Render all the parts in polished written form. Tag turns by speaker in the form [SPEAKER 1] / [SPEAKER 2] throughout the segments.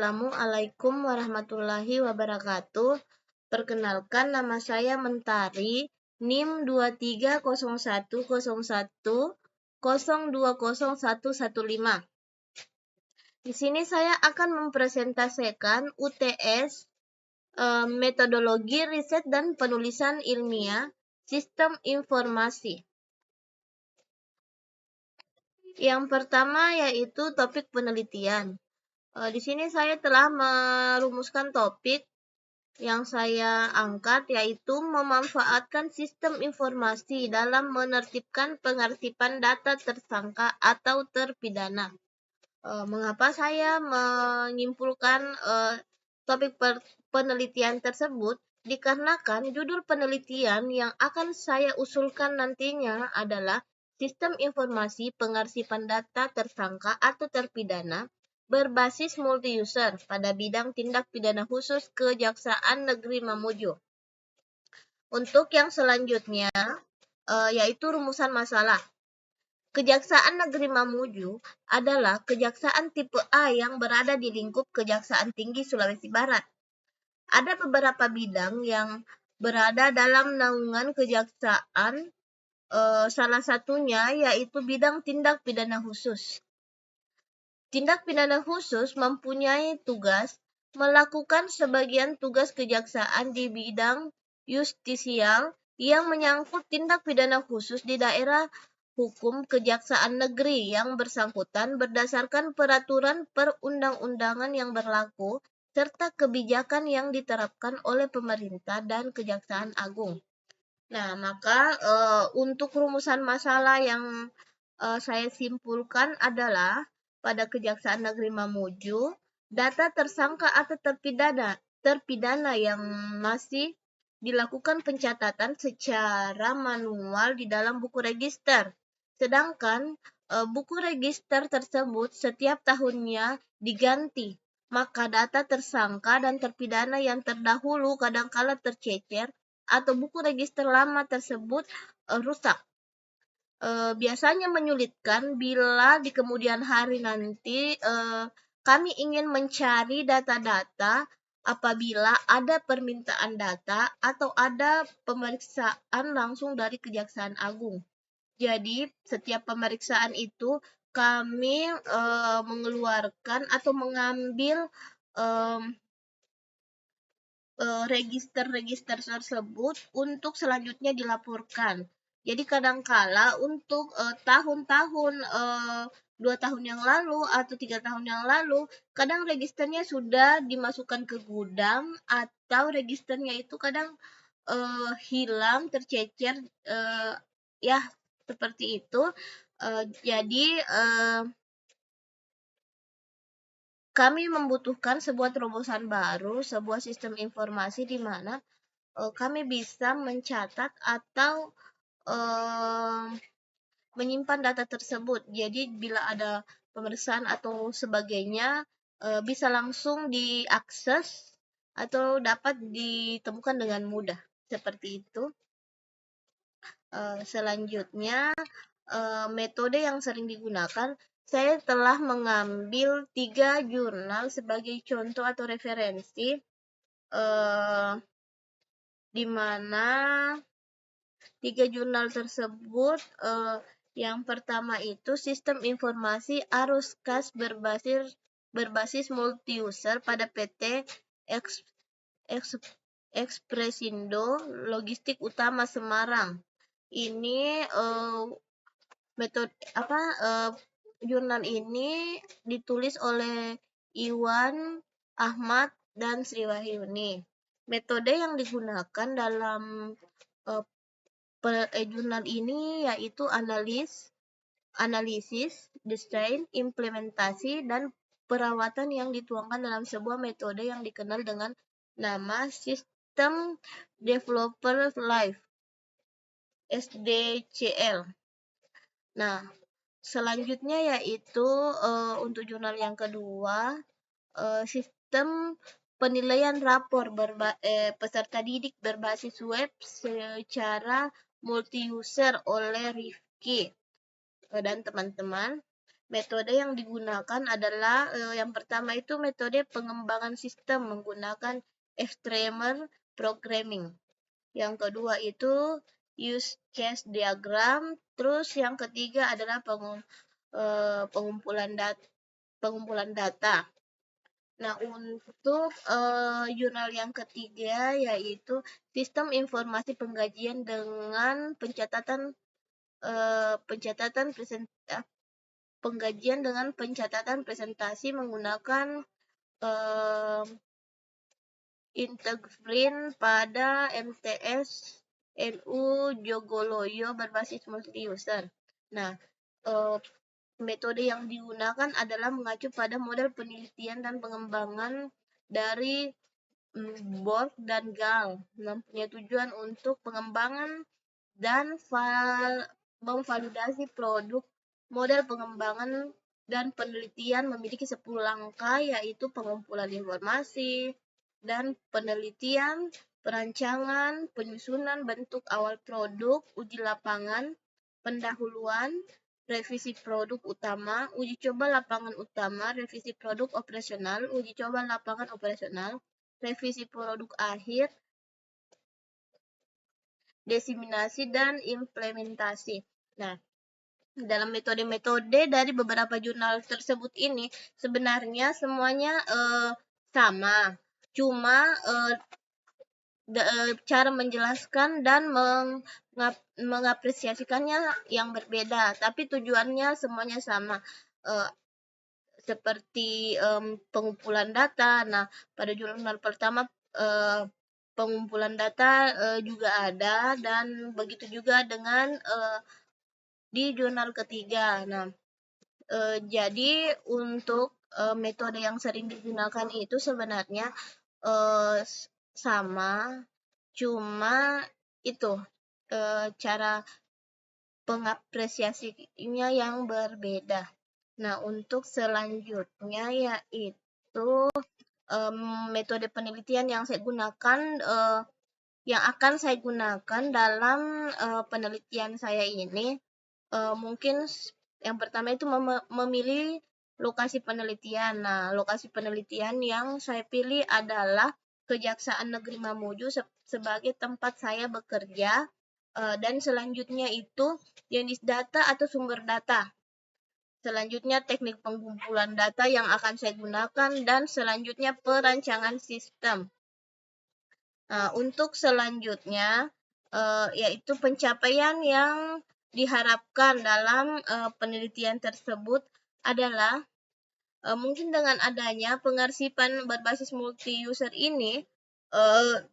[SPEAKER 1] Assalamualaikum warahmatullahi wabarakatuh. Perkenalkan, nama saya Mentari, NIM 230101020115. Di sini saya akan mempresentasikan UTS metodologi riset dan penulisan ilmiah sistem informasi. Yang pertama yaitu topik penelitian. Di sini saya telah merumuskan topik yang saya angkat, yaitu memanfaatkan sistem informasi dalam menertibkan pengarsipan data tersangka atau terpidana. Mengapa saya menyimpulkan topik penelitian tersebut? Dikarenakan judul penelitian yang akan saya usulkan nantinya adalah sistem informasi pengarsipan data tersangka atau terpidana berbasis multi-user pada bidang tindak pidana khusus Kejaksaan Negeri Mamuju. Untuk yang selanjutnya, yaitu rumusan masalah. Kejaksaan Negeri Mamuju adalah kejaksaan tipe A yang berada di lingkup Kejaksaan Tinggi Sulawesi Barat. Ada beberapa bidang yang berada dalam naungan kejaksaan, salah satunya yaitu bidang tindak pidana khusus. Tindak pidana khusus mempunyai tugas melakukan sebagian tugas kejaksaan di bidang justisial yang menyangkut tindak pidana khusus di daerah hukum kejaksaan negeri yang bersangkutan berdasarkan peraturan perundang-undangan yang berlaku serta kebijakan yang diterapkan oleh pemerintah dan Kejaksaan Agung. Nah, maka untuk rumusan masalah yang saya simpulkan adalah pada Kejaksaan Negeri Mamuju, data tersangka atau terpidana yang masih dilakukan pencatatan secara manual di dalam buku register. Sedangkan buku register tersebut setiap tahunnya diganti. Maka data tersangka dan terpidana yang terdahulu kadangkala tercecer atau buku register lama tersebut rusak. Biasanya menyulitkan bila di kemudian hari nanti kami ingin mencari data-data apabila ada permintaan data atau ada pemeriksaan langsung dari Kejaksaan Agung. Jadi setiap pemeriksaan itu kami mengeluarkan atau mengambil register-register tersebut untuk selanjutnya dilaporkan. Jadi kadangkala untuk tahun-tahun 2 tahun yang lalu atau 3 tahun yang lalu, kadang registernya sudah dimasukkan ke gudang atau registernya itu kadang hilang, tercecer, ya seperti itu. Jadi kami membutuhkan sebuah terobosan baru, sebuah sistem informasi di mana kami bisa mencatat atau menyimpan data tersebut. Jadi bila ada pemeriksaan atau sebagainya bisa langsung diakses atau dapat ditemukan dengan mudah. Seperti itu. Selanjutnya metode yang sering digunakan, saya telah mengambil 3 jurnal sebagai contoh atau referensi di mana 3 jurnal tersebut yang pertama itu Sistem Informasi Arus Kas berbasis multi-user pada PT Ekspresindo Logistik Utama Semarang. Ini jurnal ini ditulis oleh Iwan, Ahmad, dan Sri Wahyuni. Metode yang digunakan dalam jurnal ini yaitu analisis, desain, implementasi, dan perawatan yang dituangkan dalam sebuah metode yang dikenal dengan nama System Developer Life, SDCL. Nah, selanjutnya yaitu untuk jurnal yang kedua, sistem penilaian rapor peserta didik berbasis web secara multi-user oleh Rifki dan teman-teman. Metode yang digunakan adalah yang pertama itu metode pengembangan sistem menggunakan extremer programming. Yang kedua itu use case diagram. Terus yang ketiga adalah pengumpulan data. Nah, untuk jurnal yang ketiga yaitu sistem informasi penggajian dengan penggajian dengan pencatatan presentasi menggunakan eh, Integrin pada MTS NU Jogoloyo berbasis multi-user. Nah, metode yang digunakan adalah mengacu pada model penelitian dan pengembangan dari Borg dan Gall, mempunyai tujuan untuk pengembangan dan memvalidasi produk. Model pengembangan dan penelitian memiliki 10 langkah, yaitu pengumpulan informasi dan penelitian, perancangan, penyusunan bentuk awal produk, uji lapangan, pendahuluan, revisi produk utama, uji coba lapangan utama, revisi produk operasional, uji coba lapangan operasional, revisi produk akhir, diseminasi, dan implementasi. Nah, dalam metode-metode dari beberapa jurnal tersebut ini sebenarnya semuanya sama, cuma cara menjelaskan dan mengapresiasikannya yang berbeda, tapi tujuannya semuanya sama. Seperti pengumpulan data. Nah, pada jurnal pertama pengumpulan data juga ada, dan begitu juga dengan di jurnal ketiga. Nah, jadi untuk metode yang sering digunakan itu sebenarnya sama, cuma itu cara pengapresiasinya yang berbeda. Nah, untuk selanjutnya yaitu metode penelitian yang saya gunakan, yang akan saya gunakan dalam penelitian saya ini, mungkin yang pertama itu memilih lokasi penelitian. Nah, lokasi penelitian yang saya pilih adalah Kejaksaan Negeri Mamuju sebagai tempat saya bekerja, dan selanjutnya itu jenis data atau sumber data. Selanjutnya teknik pengumpulan data yang akan saya gunakan, dan selanjutnya perancangan sistem. Nah, untuk selanjutnya yaitu pencapaian yang diharapkan dalam penelitian tersebut adalah mungkin dengan adanya pengarsipan berbasis multi-user ini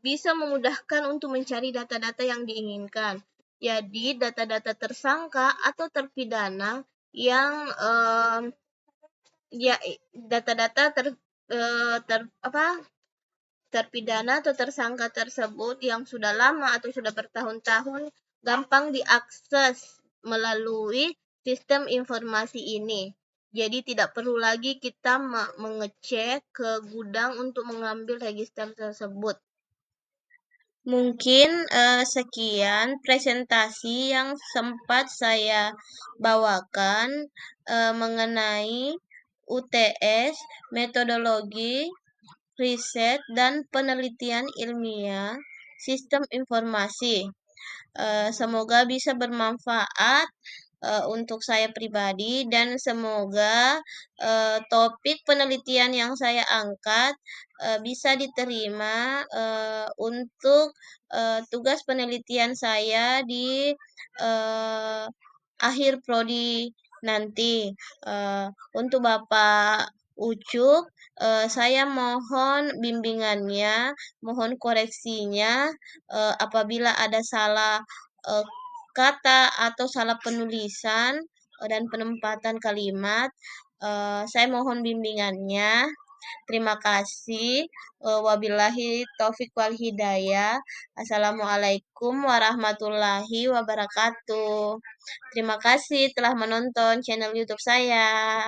[SPEAKER 1] bisa memudahkan untuk mencari data-data yang diinginkan. Jadi data-data tersangka atau terpidana yang data-data terpidana atau tersangka tersebut yang sudah lama atau sudah bertahun-tahun gampang diakses melalui sistem informasi ini. Jadi tidak perlu lagi kita mengecek ke gudang untuk mengambil register tersebut. Mungkin sekian presentasi yang sempat saya bawakan mengenai UTS, metodologi, riset, dan penelitian ilmiah sistem informasi. Semoga bisa bermanfaat untuk saya pribadi, dan semoga topik penelitian yang saya angkat bisa diterima untuk tugas penelitian saya di akhir prodi nanti. Untuk Bapak Ucuk, saya mohon bimbingannya, mohon koreksinya apabila ada salah kata atau salah penulisan dan penempatan kalimat. Saya mohon bimbingannya. Terima kasih. Wabillahi taufik wal hidayah. Assalamualaikum warahmatullahi wabarakatuh. Terima kasih telah menonton channel YouTube saya.